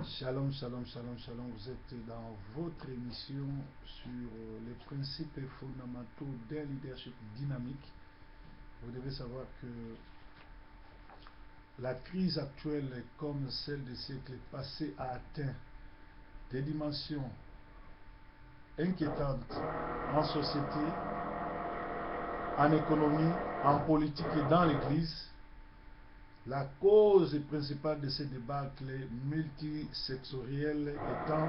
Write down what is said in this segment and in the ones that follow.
Shalom, shalom, shalom, shalom. Vous êtes dans votre émission sur les principes fondamentaux d'un leadership dynamique. Vous devez savoir que la crise actuelle, comme celle des siècles passés, a atteint des dimensions inquiétantes en société, en économie, en politique et dans l'Église. La cause principale de ces débâcles multisectoriels étant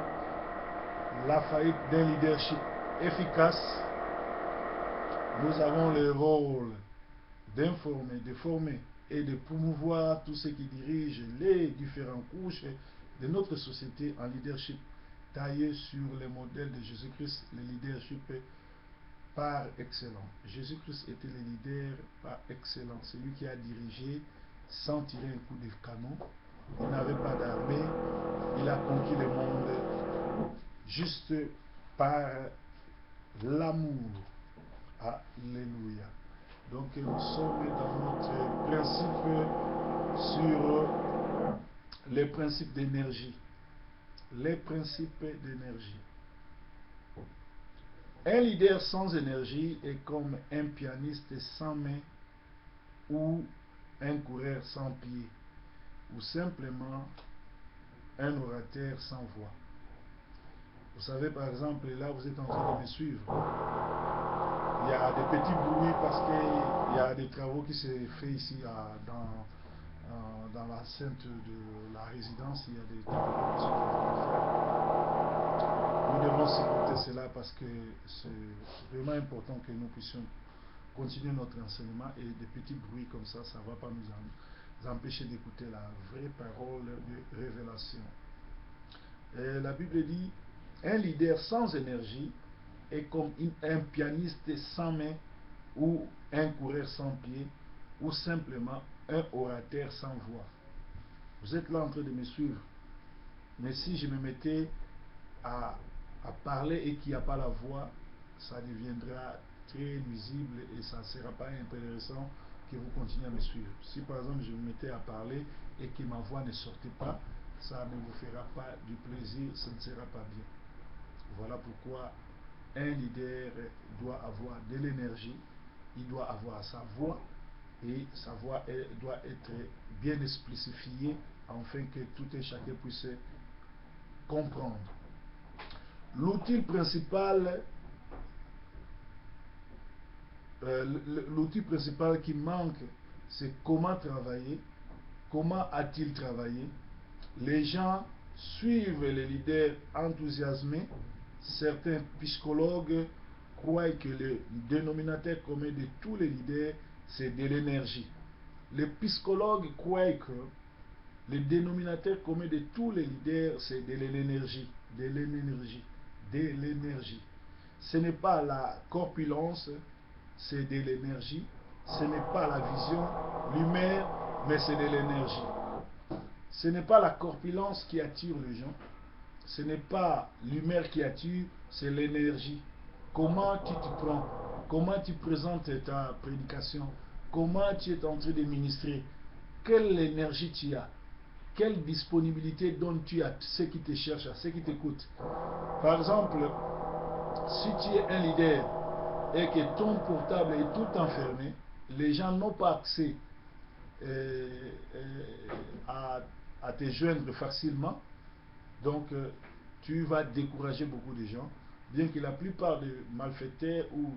la faillite d'un leadership efficace. Nous avons le rôle d'informer, de former et de promouvoir tous ceux qui dirigent les différentes couches de notre société en leadership taillé sur les modèles de Jésus-Christ, le leadership par excellence. Jésus-Christ était le leader par excellence, celui qui a dirigé sans tirer un coup de canon. Il n'avait pas d'armée, il a conquis le monde juste par l'amour. Alléluia. Donc nous sommes dans notre principe sur les principes d'énergie. Les principes d'énergie. Un leader sans énergie est comme un pianiste sans main ou un coureur sans pied, ou simplement un orateur sans voix. Vous savez, par exemple, là vous êtes en train de me suivre. Il y a des petits bruits parce qu'il y a des travaux qui se font ici dans l'enceinte de la résidence. Il y a des travaux qui sont en train de faire. Nous devons supporter cela parce que c'est vraiment important que nous puissions continuer notre enseignement, et des petits bruits comme ça ne va pas nous empêcher d'écouter la vraie parole de révélation. Et la Bible dit, un leader sans énergie est comme un pianiste sans main ou un coureur sans pied ou simplement un orateur sans voix. Vous êtes là en train de me suivre. Mais si je me mettais à parler et qu'il n'y a pas la voix, ça deviendra très nuisible et ça ne sera pas intéressant que vous continuez à me suivre. Si par exemple je me mettais à parler et que ma voix ne sortait pas, ça ne vous fera pas du plaisir, ça ne sera pas bien. Voilà pourquoi un leader doit avoir de l'énergie, il doit avoir sa voix, et sa voix doit être bien spécifiée afin que tout et chacun puisse comprendre. L'outil principal qui manque, c'est comment travailler, comment a-t-il travaillé. Les gens suivent les leaders enthousiasmés. Certains psychologues croient que le dénominateur commun de tous les leaders, c'est de l'énergie. Les psychologues croient que le dénominateur commun de tous les leaders, c'est de l'énergie. De l'énergie. De l'énergie. Ce n'est pas la corpulence, c'est de l'énergie. Ce n'est pas la vision, l'humeur, mais c'est de l'énergie. Ce n'est pas la corpulence qui attire les gens. Ce n'est pas l'humeur qui attire, c'est l'énergie. Comment tu te prends? Comment tu présentes ta prédication? Comment tu es en train de ministrer? Quelle énergie tu as? Quelle disponibilité donnes-tu à ceux qui te cherchent, à ceux qui t'écoutent? Par exemple, si tu es un leader et que ton portable est tout enfermé, les gens n'ont pas accès à te joindre facilement. Donc, tu vas décourager beaucoup de gens, bien que la plupart des malfaiteurs ou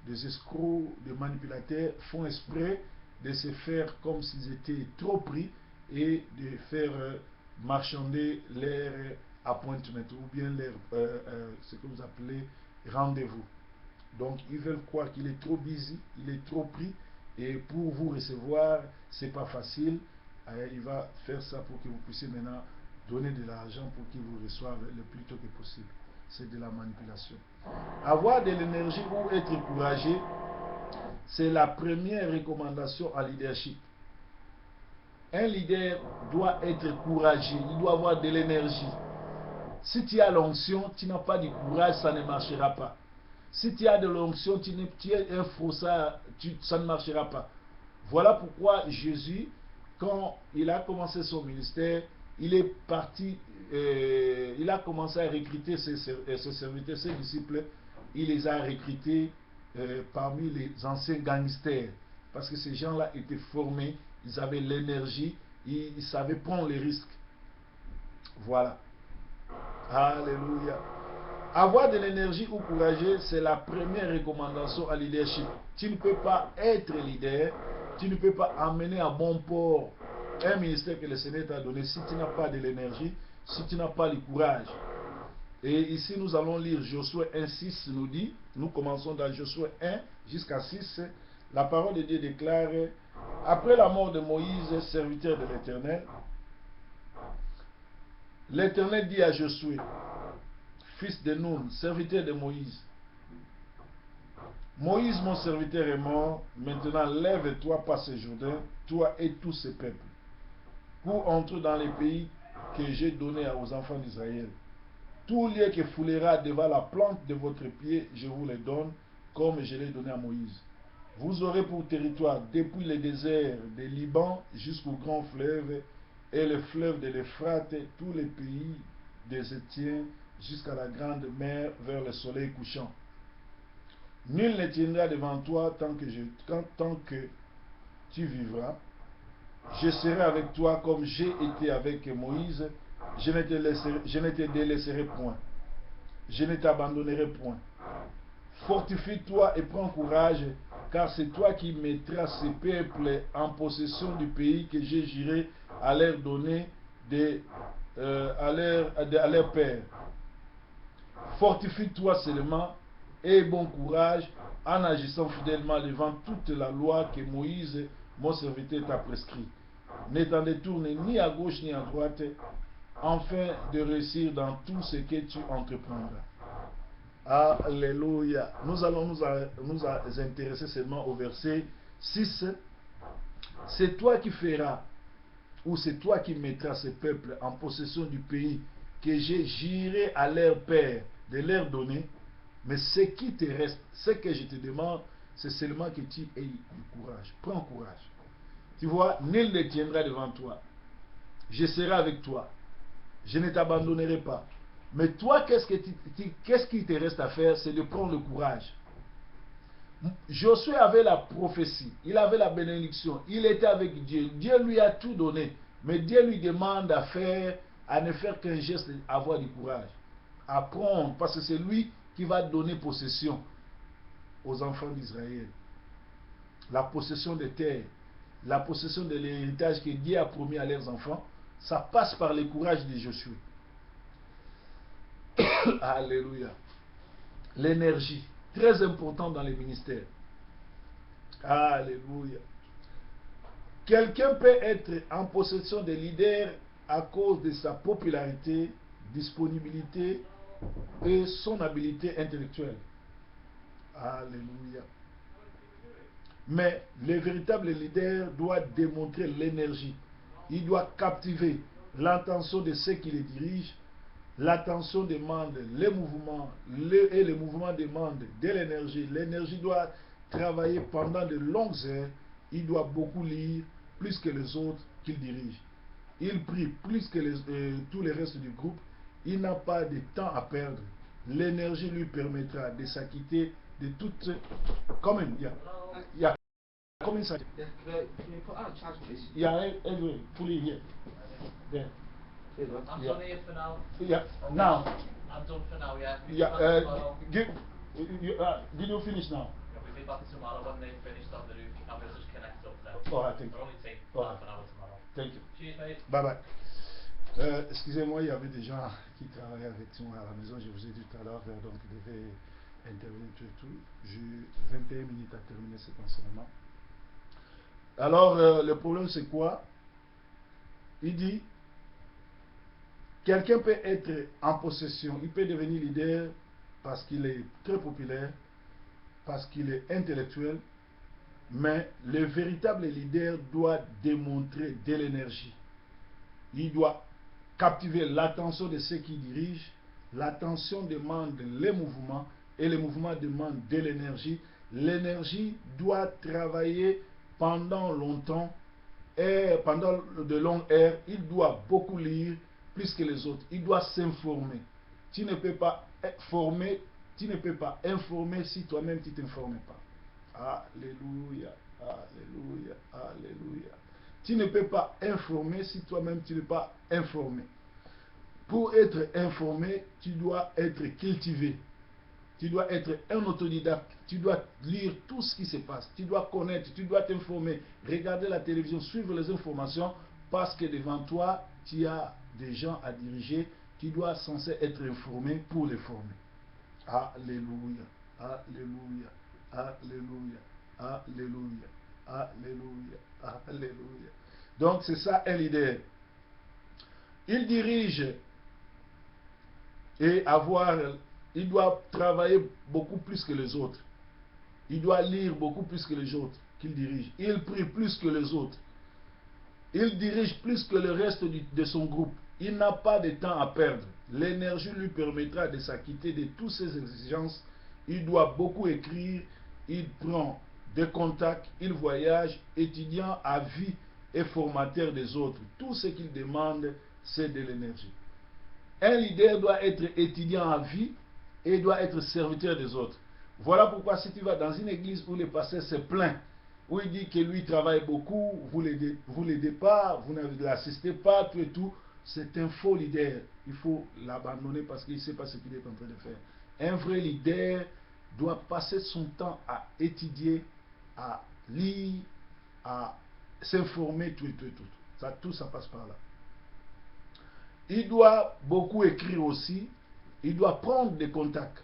des escrocs, des manipulateurs font exprès de se faire comme s'ils étaient trop pris et de faire marchander leur appointment ou bien ce que vous appelez rendez-vous. Donc, ils veulent croire qu'il est trop busy, il est trop pris, et pour vous recevoir, c'est pas facile. Il va faire ça pour que vous puissiez maintenant donner de l'argent pour qu'il vous reçoive le plus tôt que possible. C'est de la manipulation. Avoir de l'énergie ou être encouragé, c'est la première recommandation à leadership. Un leader doit être courageux, il doit avoir de l'énergie. Si tu as l'onction, tu n'as pas de courage, ça ne marchera pas. Si tu as de l'onction, tu es un faussard, ça ne marchera pas. Voilà pourquoi Jésus, quand il a commencé son ministère, il est parti, il a commencé à recruter ses serviteurs, ses disciples, il les a recrutés parmi les anciens gangsters. Parce que ces gens-là étaient formés, ils avaient l'énergie, ils savaient prendre les risques. Voilà. Alléluia. Avoir de l'énergie ou courageux, c'est la première recommandation à leadership. Tu ne peux pas être leader, tu ne peux pas amener à bon port un ministère que le Seigneur t'a donné si tu n'as pas de l'énergie, si tu n'as pas le courage. Et ici, nous allons lire Josué 1,6 nous dit, nous commençons dans Josué 1 jusqu'à 6, la parole de Dieu déclare, après la mort de Moïse, serviteur de l'Éternel, l'Éternel dit à Josué, fils de Nun, serviteur de Moïse, Moïse, mon serviteur, est mort, maintenant lève-toi, passe ce Jourdain, toi et tous ces peuples, pour entrer dans les pays que j'ai donnés aux enfants d'Israël. Tout lieu que foulera devant la plante de votre pied, je vous les donne, comme je l'ai donné à Moïse. Vous aurez pour territoire, depuis le désert de Liban jusqu'au grand fleuve, et le fleuve de l'Euphrate, tous les pays des Étiens, jusqu'à la grande mer, vers le soleil couchant. Nul ne tiendra devant toi tant que tu vivras. Je serai avec toi comme j'ai été avec Moïse. Je ne te délaisserai point. Je ne t'abandonnerai point. Fortifie-toi et prends courage, car c'est toi qui mettras ces peuples en possession du pays que j'ai juré à leur donner à leur père. Fortifie-toi seulement et bon courage en agissant fidèlement devant toute la loi que Moïse, mon serviteur, t'a prescrit. Ne t'en détourne ni à gauche ni à droite, afin de réussir dans tout ce que tu entreprendras. Alléluia. Nous allons nous intéresser seulement au verset 6. C'est toi qui feras, ou c'est toi qui mettras ce peuple en possession du pays que j'ai juré à leur père de leur donner. Mais ce qui te reste, ce que je te demande, c'est seulement que tu aies du courage. Prends courage. Tu vois, nul ne tiendra devant toi. Je serai avec toi. Je ne t'abandonnerai pas. Mais toi, qu'est-ce qui te reste à faire? C'est de prendre le courage. Josué avait la prophétie, il avait la bénédiction, il était avec Dieu. Dieu lui a tout donné. Mais Dieu lui demande à ne faire qu'un geste, avoir du courage. À prendre, parce que c'est lui qui va donner possession aux enfants d'Israël. La possession des terres, la possession de l'héritage que Dieu a promis à leurs enfants, ça passe par le courage de Josué. Alléluia. L'énergie, très important dans les ministères. Alléluia. Quelqu'un peut être en possession des leaders à cause de sa popularité, disponibilité et son habileté intellectuelle. Alléluia. Mais le véritable leader doit démontrer l'énergie. Il doit captiver l'attention de ceux qui les dirigent. L'attention demande les mouvements et les mouvements demandent de l'énergie. L'énergie doit travailler pendant de longues heures. Il doit beaucoup lire, plus que les autres qu'il dirige. Il prie plus que tous les restes du groupe. Il n'a pas de temps à perdre. L'énergie lui permettra de s'acquitter de toutes... Come in, yeah. Come inside. Can you put out charge, please? Yeah, everywhere. Fully here. There. I'm done here for now. Yeah, now. I'm done for now, yeah. Did you finish now? Yeah, we'll be back tomorrow when they've finished on the roof. And we'll just connect up there. All right, thank you. It'll only take All half right. an hour tomorrow. Thank you. Cheers, mate. Bye bye. Excusez-moi, il y avait des gens qui travaillaient avec moi à la maison. Je vous ai dit tout à l'heure, donc ils devaient intervenir tout. J'ai 21 minutes à terminer cet enseignement. Alors, le problème c'est quoi? Il dit, quelqu'un peut être en possession, il peut devenir leader parce qu'il est très populaire, parce qu'il est intellectuel, mais le véritable leader doit démontrer de l'énergie. Il doit captiver l'attention de ceux qui dirigent. L'attention demande les mouvements et les mouvements demandent de l'énergie. L'énergie doit travailler pendant longtemps pendant de longues heures, il doit beaucoup lire plus que les autres. Il doit s'informer. Tu ne peux pas former, tu ne peux pas informer si toi-même tu ne t'informes pas. Alléluia, alléluia, alléluia. Tu ne peux pas informer si toi-même tu n'es pas informé. Pour être informé, tu dois être cultivé. Tu dois être un autodidacte. Tu dois lire tout ce qui se passe. Tu dois connaître, tu dois t'informer. Regarder la télévision, suivre les informations parce que devant toi, tu as des gens à diriger. Tu dois censé être informé pour les former. Alléluia, alléluia, alléluia, alléluia, alléluia, alléluia. Donc c'est ça un leader. Il dirige et il doit travailler beaucoup plus que les autres. Il doit lire beaucoup plus que les autres qu'il dirige. Il prie plus que les autres. Il dirige plus que le reste de son groupe. Il n'a pas de temps à perdre. L'énergie lui permettra de s'acquitter de toutes ses exigences. Il doit beaucoup écrire. Il prend des contacts. Il voyage, étudiant à vie et formateur des autres. Tout ce qu'il demande, c'est de l'énergie. Un leader doit être étudiant à vie et doit être serviteur des autres. Voilà pourquoi si tu vas dans une église où le pasteur se plaint, où il dit que lui travaille beaucoup, vous l'aidez pas, vous ne l'assistez pas, tout et tout, c'est un faux leader. Il faut l'abandonner parce qu'il ne sait pas ce qu'il est en train de faire. Un vrai leader doit passer son temps à étudier, à lire, à s'informer, tout et tout et tout. Tout ça passe par là. Il doit beaucoup écrire aussi. Il doit prendre des contacts.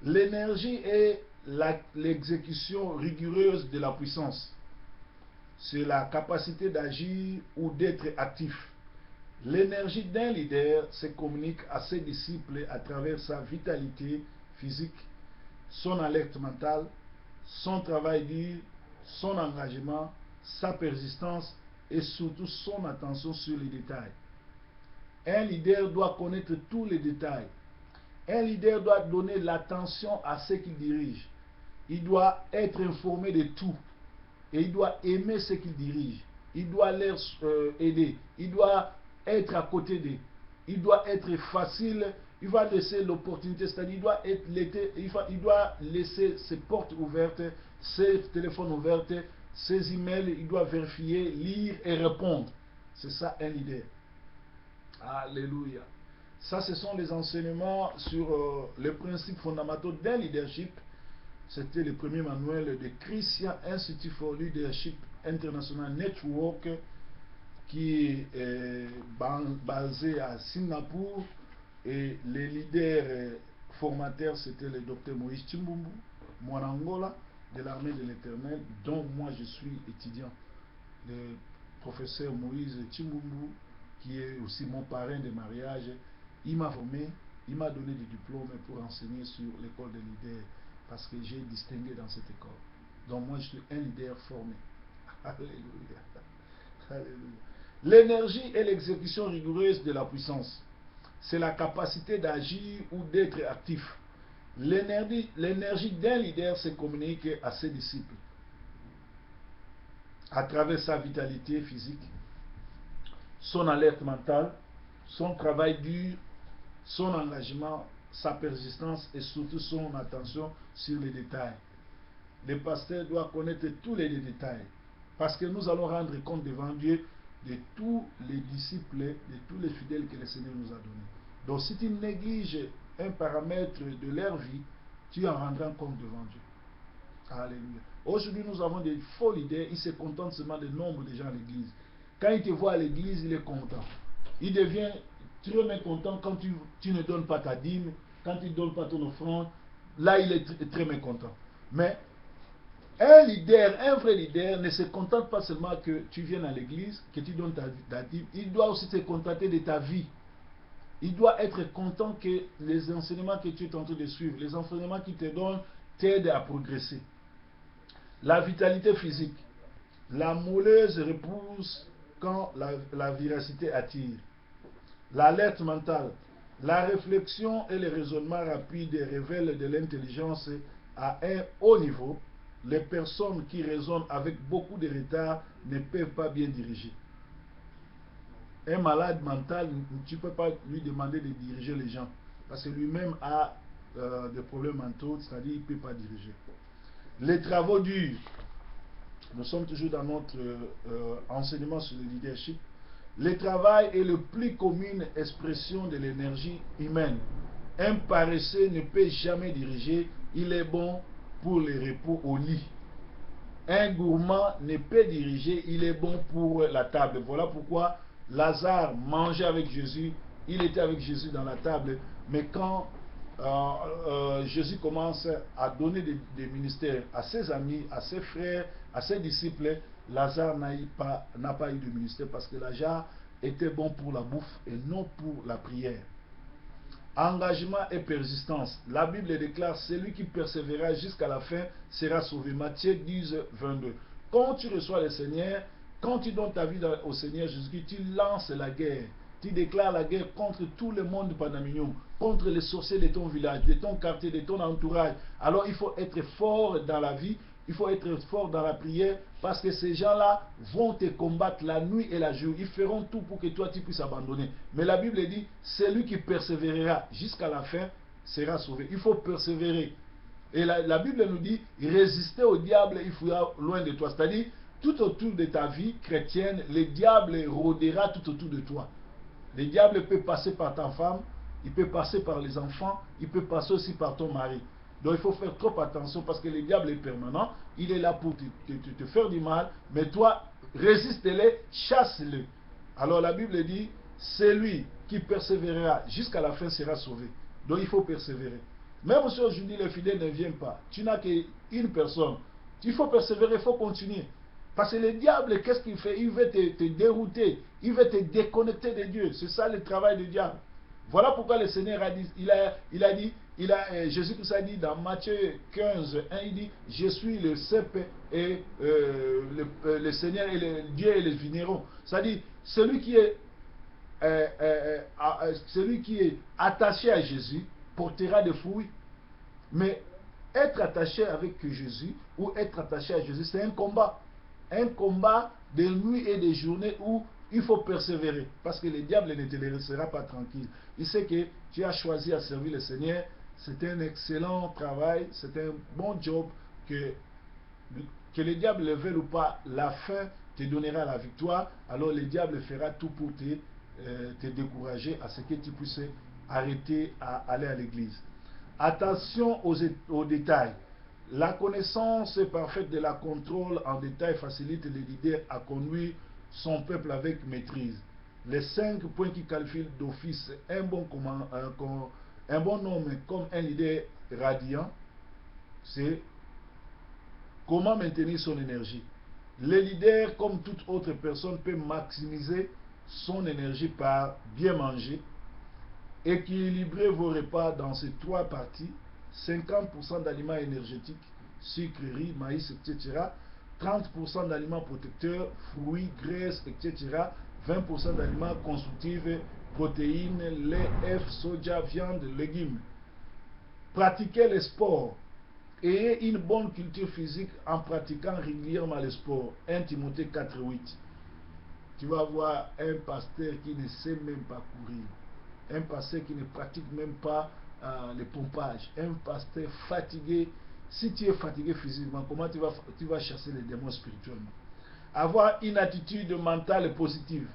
L'énergie est l'exécution rigoureuse de la puissance. C'est la capacité d'agir ou d'être actif. L'énergie d'un leader se communique à ses disciples à travers sa vitalité physique, son alerte mentale, son travail dur, son engagement, sa persistance et surtout son attention sur les détails. Un leader doit connaître tous les détails. Un leader doit donner l'attention à ce qu'il dirige. Il doit être informé de tout. Et il doit aimer ce qu'il dirige. Il doit les aider. Il doit être à côté d'eux. Il doit être facile. Il va laisser l'opportunité. C'est-à-dire il doit laisser ses portes ouvertes, ses téléphones ouverts, ses emails. Il doit vérifier, lire et répondre. C'est ça un leader. Alléluia. Ça, ce sont les enseignements sur les principes fondamentaux d'un leadership. C'était le premier manuel de Christian Institute for Leadership International Network qui est basé à Singapour. Et les leaders formateurs, c'était le docteur Moïse Chimbumbu, Mwanangola, de l'armée de l'Éternel, dont moi je suis étudiant. Le professeur Moïse Chimbumbu, qui est aussi mon parrain de mariage, il m'a formé, il m'a donné des diplômes pour enseigner sur l'école des leaders, parce que j'ai distingué dans cette école. Donc moi je suis un leader formé. Alléluia. Alléluia. L'énergie et l'exécution rigoureuse de la puissance. C'est la capacité d'agir ou d'être actif. L'énergie d'un leader se communique à ses disciples à travers sa vitalité physique, son alerte mentale, son travail dur, son engagement, sa persistance et surtout son attention sur les détails. Le pasteur doit connaître tous les détails parce que nous allons rendre compte devant Dieu de tous les disciples, de tous les fidèles que le Seigneur nous a donnés. Donc si tu négliges un paramètre de leur vie, tu en rendras compte devant Dieu. Alléluia. Aujourd'hui, nous avons des faux leaders, ils se contentent seulement du nombre de gens à l'église. Quand il te voit à l'église, il est content. Il devient très mécontent quand tu ne donnes pas ta dîme, quand tu ne donnes pas ton offrande. Là, il est très mécontent. Mais un leader, un vrai leader, ne se contente pas seulement que tu viennes à l'église, que tu donnes ta dîme. Il doit aussi se contenter de ta vie. Il doit être content que les enseignements que tu es en train de suivre, les enseignements qu'il te donne, t'aident à progresser. La vitalité physique. La moelleuse repousse quand la vivacité attire. L'alerte mentale. La réflexion et le raisonnement rapide révèlent de l'intelligence à un haut niveau. les personnes qui raisonnent avec beaucoup de retard ne peuvent pas bien diriger. Un malade mental, tu ne peux pas lui demander de diriger les gens. Parce que lui-même a des problèmes mentaux, c'est-à-dire qu'il ne peut pas diriger. Les travaux durs. Nous sommes toujours dans notre enseignement sur le leadership. Le travail est la plus commune expression de l'énergie humaine. Un paresseux ne peut jamais diriger, il est bon pour le repos au lit. Un gourmand ne peut diriger, il est bon pour la table. Voilà pourquoi Lazare mangeait avec Jésus, il était avec Jésus dans la table, mais quand Jésus commence à donner des ministères à ses amis, à ses frères, à ses disciples, Lazare n'a pas eu de ministère parce que Lazare était bon pour la bouffe et non pour la prière. Engagement et persistance. La Bible déclare: celui qui persévérera jusqu'à la fin sera sauvé. Matthieu 10, 22. Quand tu reçois le Seigneur, quand tu donnes ta vie au Seigneur Jésus-Christ, tu lances la guerre. Tu déclares la guerre contre tout le monde panaminium, contre les sorciers de ton village, de ton quartier, de ton entourage. Alors il faut être fort dans la vie, il faut être fort dans la prière, parce que ces gens-là vont te combattre la nuit et la jour. Ils feront tout pour que toi tu puisses abandonner. Mais la Bible dit: celui qui persévérera jusqu'à la fin sera sauvé. Il faut persévérer. Et la Bible nous dit: résister au diable, il fuira loin de toi. C'est-à-dire, tout autour de ta vie chrétienne, le diable rôdera tout autour de toi. Le diable peut passer par ta femme, il peut passer par les enfants, il peut passer aussi par ton mari. Donc il faut faire trop attention parce que le diable est permanent, il est là pour te faire du mal, mais toi, résiste-le, chasse-le. Alors la Bible dit: celui qui persévérera jusqu'à la fin sera sauvé. Donc il faut persévérer. Même si aujourd'hui les fidèles ne viennent pas, tu n'as qu'une personne, il faut persévérer, il faut continuer. Parce que le diable, qu'est-ce qu'il fait? Il veut te dérouter, il veut te déconnecter de Dieu. C'est ça le travail du diable. Voilà pourquoi le Seigneur a dit, Jésus-Christ a dit dans Matthieu 15, 1, il dit: je suis le cep et le Seigneur et le Dieu et les vignerons. C'est-à-dire, celui qui est attaché à Jésus portera des fruits. Mais être attaché avec Jésus ou être attaché à Jésus, c'est un combat. Un combat de nuit et de journée où il faut persévérer. Parce que le diable ne te laissera pas tranquille. Il sait que tu as choisi à servir le Seigneur. C'est un excellent travail. C'est un bon job. Que le diable le veuille ou pas, la fin te donnera la victoire. Alors le diable fera tout pour te décourager à ce que tu puisses arrêter à aller à l'église. Attention aux détails. La connaissance parfaite de la contrôle en détail facilite le leader à conduire son peuple avec maîtrise. Les 5 points qui qualifient d'office un bon homme comme un leader radiant, c'est comment maintenir son énergie. Le leader, comme toute autre personne, peut maximiser son énergie par bien manger, équilibrer vos repas dans ces 3 parties: 50% d'aliments énergétiques, sucreries, maïs, etc. 30% d'aliments protecteurs, fruits, graisses, etc. 20% d'aliments constructifs, protéines, lait, œufs, soja, viande, légumes. Pratiquez le sport. Ayez une bonne culture physique en pratiquant régulièrement le sport. 1 Timothée 4:8. Tu vas voir un pasteur qui ne sait même pas courir. Un pasteur qui ne pratique même pas le pompage. Un pasteur fatigué. Si tu es fatigué physiquement, comment tu vas chasser les démons spirituellement? Avoir une attitude mentale positive.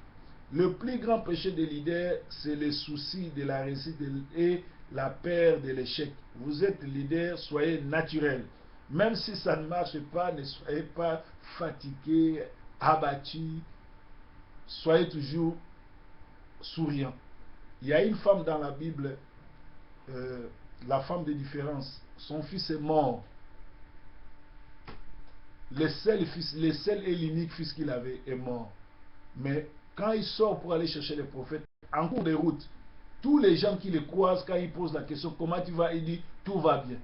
Le plus grand péché des leaders, c'est le souci de la réussite et la peur de l'échec. Vous êtes leader, soyez naturel. Même si ça ne marche pas, ne soyez pas fatigué, abattu. Soyez toujours souriant. Il y a une femme dans la Bible, la femme de différence. Son fils est mort. Le seul et l'unique fils qu'il avait est mort. Mais quand il sort pour aller chercher les prophètes, en cours de route, tous les gens qui le croisent, quand ils posent la question: comment tu vas? Il dit: tout va bien.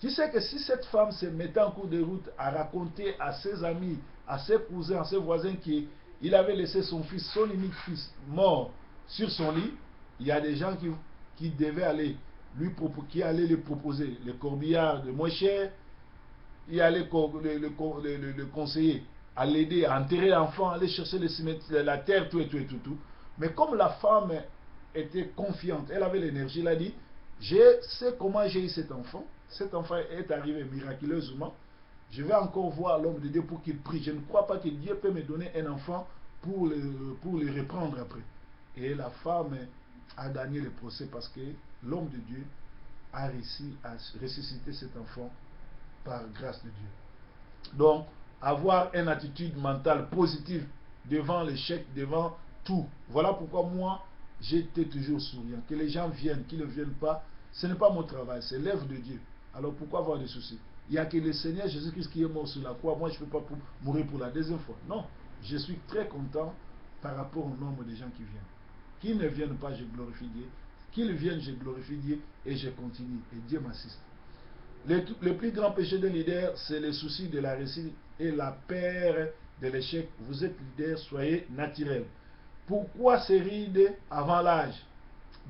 Tu sais que si cette femme se mettait en cours de route à raconter à ses amis, à ses cousins, à ses voisins qu'il avait laissé son fils, son unique fils, mort sur son lit, il y a des gens qui devaient aller lui proposer le corbillard de moins cher, y aller le conseiller, à l'aider, à enterrer l'enfant, aller chercher la terre, tout. Mais comme la femme était confiante, elle avait l'énergie, elle a dit, je sais comment j'ai eu cet enfant est arrivé miraculeusement, je vais encore voir l'homme de Dieu pour qu'il prie. Je ne crois pas que Dieu peut me donner un enfant pour le reprendre après. Et la femme a gagné le procès parce que l'homme de Dieu a réussi à ressusciter cet enfant par grâce de Dieu. Donc, avoir une attitude mentale positive devant l'échec, devant tout. Voilà pourquoi moi, j'étais toujours souriant. Que les gens viennent, qu'ils ne viennent pas, ce n'est pas mon travail, c'est l'œuvre de Dieu. Alors pourquoi avoir des soucis? Il n'y a que le Seigneur Jésus-Christ qui est mort sur la croix. Moi, je ne peux pas mourir pour la deuxième fois. Non, je suis très content par rapport au nombre de gens qui viennent. Qu'ils ne viennent pas, je glorifie Dieu. Qu'ils viennent, je glorifie Dieu et je continue. Et Dieu m'assiste. Le plus grand péché d'un leader, c'est le souci de la réussite et la peur de l'échec. Vous êtes leader, soyez naturel. Pourquoi se rider avant l'âge?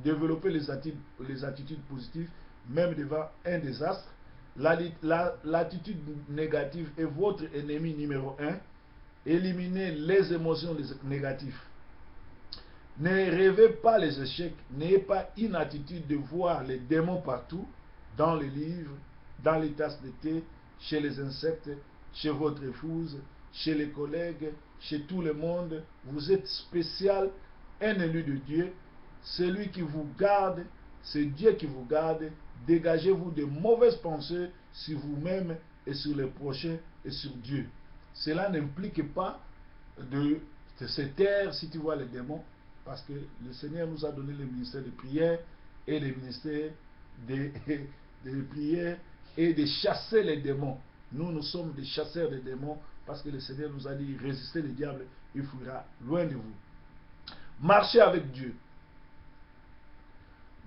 Développer les attitudes positives, même devant un désastre. L'attitude négative est votre ennemi numéro 1. Éliminez les émotions négatives. Ne rêvez pas les échecs. N'ayez pas une attitude de voir les démons partout, dans les livres, dans les tasses de thé, chez les insectes, chez votre épouse, chez les collègues, chez tout le monde. Vous êtes spécial, un élu de Dieu. C'est lui qui vous garde, c'est Dieu qui vous garde. Dégagez-vous de mauvaises pensées sur vous-même et sur les prochains et sur Dieu. Cela n'implique pas de se taire si tu vois les démons, parce que le Seigneur nous a donné le ministère de prière et le ministère de prière et de chasser les démons. Nous sommes des chasseurs de démons parce que le Seigneur nous a dit, résistez le diable, il fuira loin de vous. Marchez avec Dieu.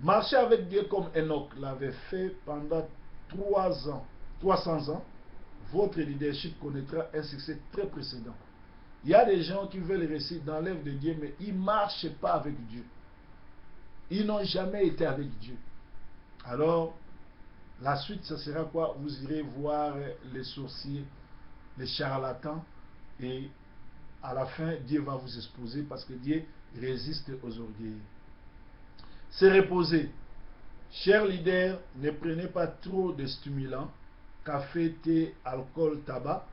Marchez avec Dieu comme Enoch l'avait fait pendant 300 ans. Votre leadership connaîtra un succès très précédent. Il y a des gens qui veulent réussir dans l'œuvre de Dieu, mais ils ne marchent pas avec Dieu. Ils n'ont jamais été avec Dieu. Alors, la suite, ce sera quoi? Vous irez voir les sorciers, les charlatans, et à la fin, Dieu va vous exposer parce que Dieu résiste aux orgueilleux. Se reposer. Chers leaders, ne prenez pas trop de stimulants, café, thé, alcool, tabac,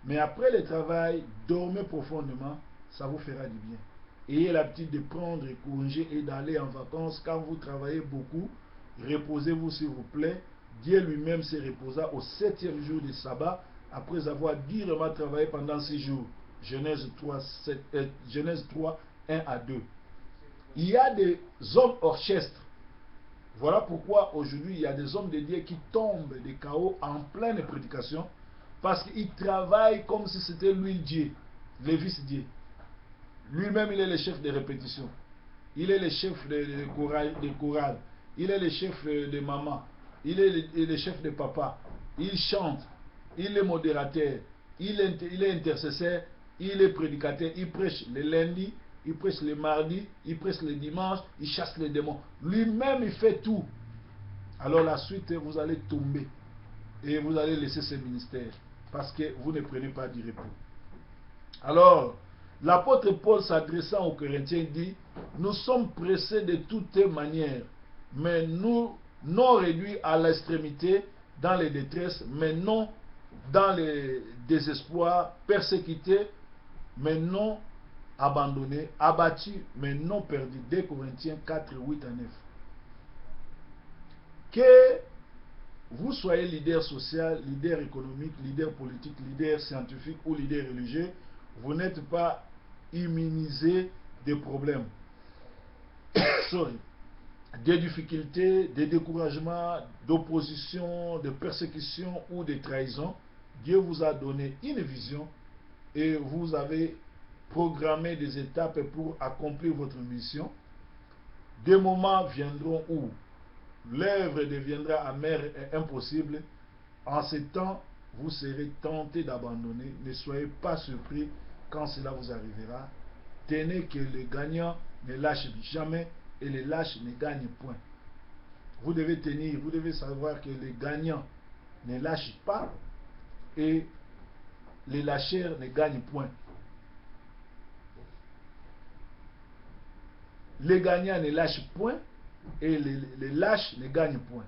mais après le travail, dormez profondément, ça vous fera du bien. Ayez l'habitude de prendre congé et d'aller en vacances quand vous travaillez beaucoup. Reposez-vous s'il vous plaît. Dieu lui-même se reposa au 7e jour du sabbat après avoir durement travaillé pendant 6 jours. Genèse 3, 1 à 2. Il y a des hommes orchestres. Voilà pourquoi aujourd'hui il y a des hommes de Dieu qui tombent des chaos en pleine prédication parce qu'ils travaillent comme si c'était lui Dieu, le fils Dieu. Lui-même il est le chef de répétition. Il est le chef de chorale. Il est le chef de maman. Il est le chef de papa. Il chante. Il est modérateur. Il est intercesseur. Il est prédicateur. Il prêche le lundi. Il prêche le mardi. Il prêche le dimanche. Il chasse les démons. Lui-même il fait tout. Alors la suite vous allez tomber. Et vous allez laisser ce ministère. Parce que vous ne prenez pas du repos. Alors, l'apôtre Paul s'adressant aux Corinthiens dit, nous sommes pressés de toutes manières, mais nous non réduits à l'extrémité dans les détresses, mais non dans les désespoirs, persécutés, mais non abandonnés, abattus, mais non perdus. 2 Corinthiens 4, 8 à 9. Que vous soyez leader social, leader économique, leader politique, leader scientifique ou leader religieux, vous n'êtes pas immunisé des problèmes, des difficultés, des découragements, d'opposition, de persécution ou de trahison. Dieu vous a donné une vision et vous avez programmé des étapes pour accomplir votre mission. Des moments viendront où l'œuvre deviendra amère et impossible. En ce temps, vous serez tenté d'abandonner. Ne soyez pas surpris quand cela vous arrivera. Tenez que le gagnant ne lâche jamais et le lâche ne gagne point. Vous devez tenir, vous devez savoir que le gagnant ne lâche pas et les lâcheurs ne gagnent point. Les gagnants ne lâchent point et les lâches ne gagnent point.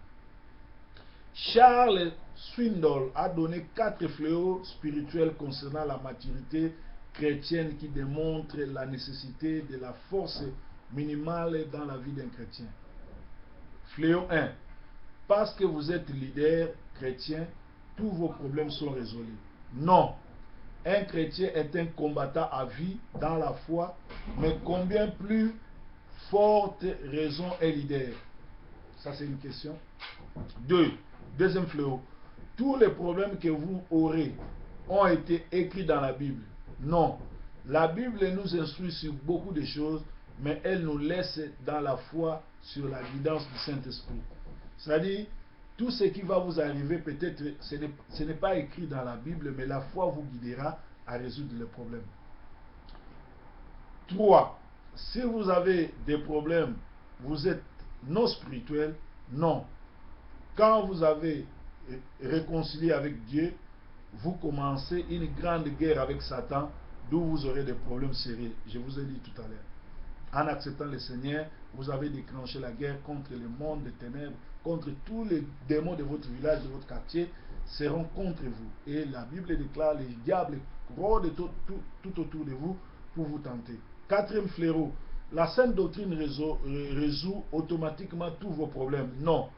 Charles Swindoll a donné 4 fléaux spirituels concernant la maturité chrétienne qui démontrent la nécessité de la force minimale dans la vie d'un chrétien. Fléau 1. Parce que vous êtes leader chrétien, tous vos problèmes sont résolus. Non. Un chrétien est un combattant à vie dans la foi, mais combien plus forte raison est leader? Ça, c'est une question. 2. Deuxième fléau. Tous les problèmes que vous aurez ont été écrits dans la Bible. Non. La Bible nous instruit sur beaucoup de choses, mais elle nous laisse dans la foi sur la guidance du Saint-Esprit. C'est-à-dire, tout ce qui va vous arriver, peut-être, ce n'est pas écrit dans la Bible, mais la foi vous guidera à résoudre les problèmes. 3. Si vous avez des problèmes, vous êtes non spirituel, non. Quand vous avez réconcilié avec Dieu, vous commencez une grande guerre avec Satan, d'où vous aurez des problèmes sérieux. Je vous ai dit tout à l'heure. En acceptant le Seigneur, vous avez déclenché la guerre contre le monde des ténèbres, contre tous les démons de votre village, de votre quartier, seront contre vous. Et la Bible déclare, les diables rôdent tout autour de vous pour vous tenter. 4e fléau, la sainte doctrine résout automatiquement tous vos problèmes. Non.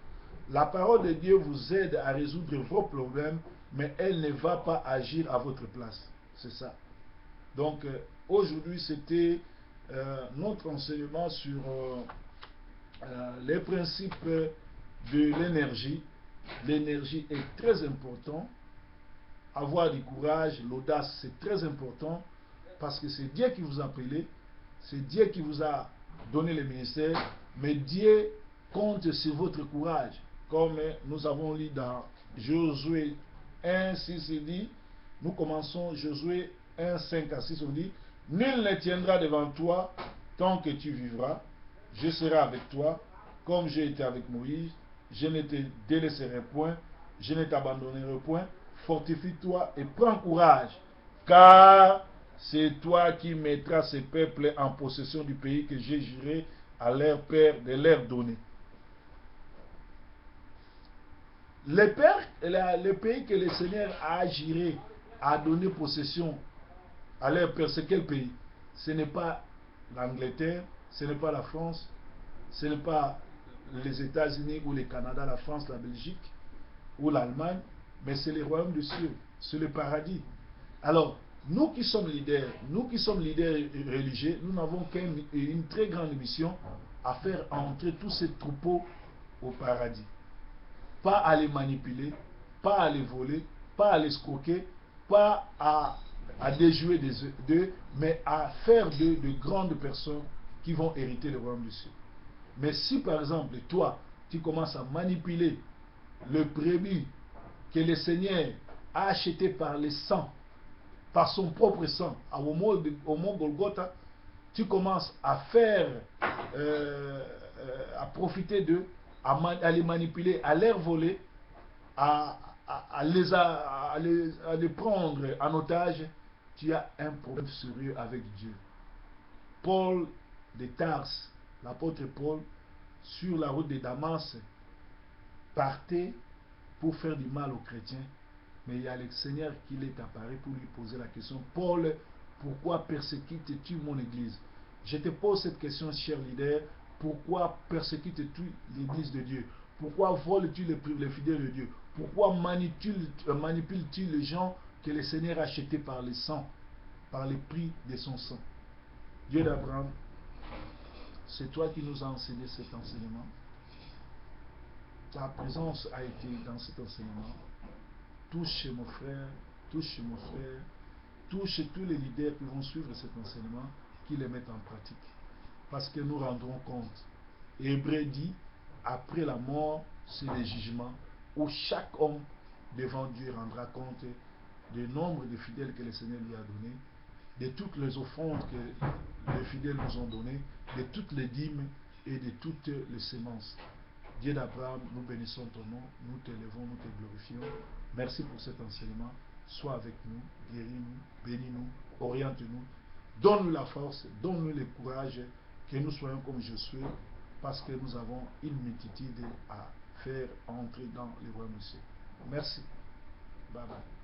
La parole de Dieu vous aide à résoudre vos problèmes, mais elle ne va pas agir à votre place. C'est ça. Donc, aujourd'hui, c'était notre enseignement sur les principes de l'énergie. L'énergie est très important. Avoir du courage, l'audace, c'est très important parce que c'est Dieu qui vous a appelé, c'est Dieu qui vous a donné le ministère, mais Dieu compte sur votre courage. Comme nous avons lu dans Josué 1, 6, il dit, nous commençons Josué 1, 5 à 6, on dit, nul ne tiendra devant toi tant que tu vivras, je serai avec toi, comme j'ai été avec Moïse, je ne te délaisserai point, je ne t'abandonnerai point, fortifie-toi et prends courage, car c'est toi qui mettras ces peuples en possession du pays que j'ai juré à leur père de leur donner. Le pays que le Seigneur a juré à donner possession à leur père, c'est quel pays? Ce n'est pas l'Angleterre, ce n'est pas la France, ce n'est pas les États-Unis ou le Canada, la France, la Belgique ou l'Allemagne, mais c'est le royaume des cieux, c'est le paradis. Alors, nous qui sommes leaders religieux, nous n'avons qu'une très grande mission à faire entrer tous ces troupeaux au paradis. Pas à les manipuler, pas à les voler, pas à les escroquer, pas à déjouer d'eux, mais à faire de grandes personnes qui vont hériter le royaume du ciel. Mais si par exemple, toi, tu commences à manipuler le brebis que le Seigneur a acheté par le sang, par son propre sang, au mont Golgotha, tu commences à faire, à profiter d'eux, à les manipuler, à les voler, à les prendre en otage, tu as un problème sérieux avec Dieu. Paul de Tars, l'apôtre Paul, sur la route de Damas, partait pour faire du mal aux chrétiens, mais il y a le Seigneur qui est apparu pour lui poser la question, Paul, pourquoi persécutes-tu mon église? Je te pose cette question, cher leader, pourquoi persécutes-tu l'église de Dieu? Pourquoi voles-tu les fidèles de Dieu? Pourquoi manipules-tu les gens que le Seigneur a achetés par le sang, par le prix de son sang? Dieu d'Abraham, c'est toi qui nous as enseigné cet enseignement. Ta présence a été dans cet enseignement. Touche mon frère, touche mon frère, touche tous les leaders qui vont suivre cet enseignement, qui les mettent en pratique. Parce que nous rendrons compte. Hébreu dit, après la mort, c'est le jugement, où chaque homme devant Dieu rendra compte du nombre de fidèles que le Seigneur lui a donné, de toutes les offrandes que les fidèles nous ont données, de toutes les dîmes et de toutes les semences. Dieu d'Abraham, nous bénissons ton nom, nous t'élevons, nous te glorifions. Merci pour cet enseignement. sois avec nous, guéris-nous, bénis-nous, oriente-nous, donne-nous la force, donne-nous le courage, que nous soyons comme Josué, parce que nous avons une multitude à faire entrer dans les royaumes du ciel. Merci. Bye bye.